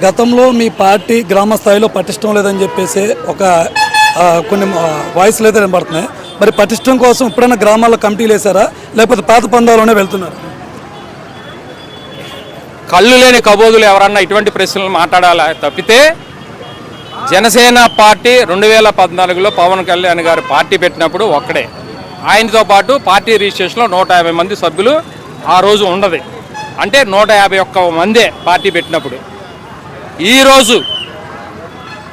గతంలో మీ పార్టీ గ్రామ స్థాయిలో పటిష్టం లేదని చెప్పేసి కొన్ని వాయిస్లు అయితే వినబడుతున్నాయి. మరి పటిష్టం కోసం ఎప్పుడైనా గ్రామాల్లో కమిటీలు వేసారా, లేకపోతే పాత పందాలోనే వెళ్తున్నారు? కళ్ళు లేని కబోదులు ఎవరన్నా ఇటువంటి ప్రశ్నలు మాట్లాడాలా తప్పితే, జనసేన పార్టీ 2014లో పవన్ కళ్యాణ్ గారు పార్టీ పెట్టినప్పుడు ఒక్కడే, ఆయనతో పాటు పార్టీ రిజిస్ట్రేషన్లో 150 మంది సభ్యులు ఆ రోజు ఉండదు. అంటే 151 మందే పార్టీ పెట్టినప్పుడు. ఈరోజు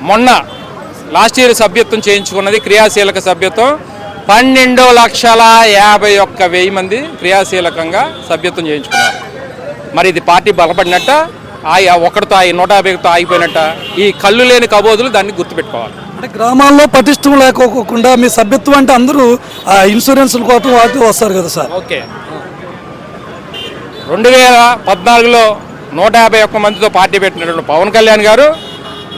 మొన్న లాస్ట్ ఇయర్ సభ్యత్వం చేయించుకున్నది, క్రియాశీలక సభ్యత్వం 12,51,000 మంది క్రియాశీలకంగా సభ్యత్వం చేయించుకున్నారు. మరి ఇది పార్టీ బలపడినట్ట, ఒకటితో 150తో ఆగిపోయినట్ట? ఈ కళ్ళు లేని కబోదులు దాన్ని గుర్తుపెట్టుకోవాలి. అంటే గ్రామాల్లో పటిష్టం లేకోకుండా మీ సభ్యత్వం అంటే అందరూ ఇన్సూరెన్స్ల కోసం వాటి వస్తారు కదా సార్? ఓకే, 2014లో 151 మందితో పార్టీ పెట్టినటువంటి పవన్ కళ్యాణ్ గారు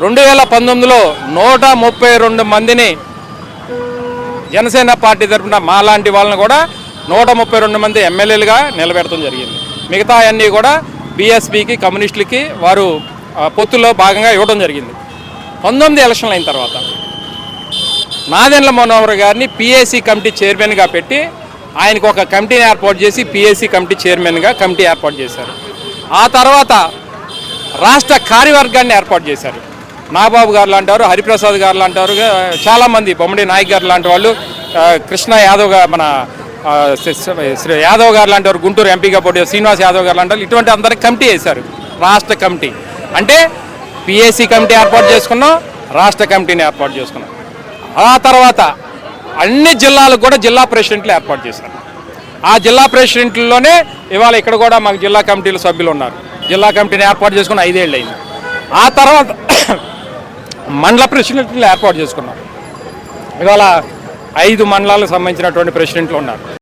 2019లో 132 మందిని జనసేన పార్టీ తరఫున మాలాంటి వాళ్ళని కూడా 132 మంది ఎమ్మెల్యేలుగా నిలబెడతాం జరిగింది. మిగతా అన్నీ కూడా బీఎస్పీకి, కమ్యూనిస్టులకి వారు పొత్తుల్లో భాగంగా ఇవ్వడం జరిగింది. 19 ఎలక్షన్లు అయిన తర్వాత నాదెండ్ల మనోహర్ గారిని పిఏసీ కమిటీ చైర్మన్గా పెట్టి ఆయనకు ఒక కమిటీని ఏర్పాటు చేసి పిఏసీ కమిటీ చైర్మన్గా కమిటీ ఏర్పాటు చేశారు. ఆ తర్వాత రాష్ట్ర కార్యవర్గాన్ని ఏర్పాటు చేశారు. నాగబాబు గారు లాంటి, హరిప్రసాద్ గారు లాంటి, చాలామంది, బొమ్మడి నాయక్ గారు లాంటి వాళ్ళు, కృష్ణ యాదవ్ గారు, మన శ్రీ యాదవ్ గారు లాంటి వారు, గుంటూరు ఎంపీగా పోటీ శ్రీనివాస్ యాదవ్ గారు లాంటి వాళ్ళు, ఇటువంటి అందరికి కమిటీ వేశారు. రాష్ట్ర కమిటీ అంటే పిఏసీ కమిటీ ఏర్పాటు చేసుకున్నాం, రాష్ట్ర కమిటీని ఏర్పాటు చేసుకున్నాం. ఆ తర్వాత అన్ని జిల్లాలకు కూడా జిల్లా ప్రెసిడెంట్లు ఏర్పాటు చేశారు. ఆ జిల్లా ప్రెసిడెంట్లలోనే ఇవాళ ఇక్కడ కూడా మాకు జిల్లా కమిటీల సభ్యులు ఉన్నారు. జిల్లా కమిటీని ఏర్పాటు చేసుకుని 5 ఏళ్ళు అయింది. ఆ తర్వాత మండల ప్రెసిడెంట్లు ఏర్పాటు చేసుకున్నారు. ఇవాళ 5 మండలాలకు సంబంధించినటువంటి ప్రెసిడెంట్లు ఉన్నారు.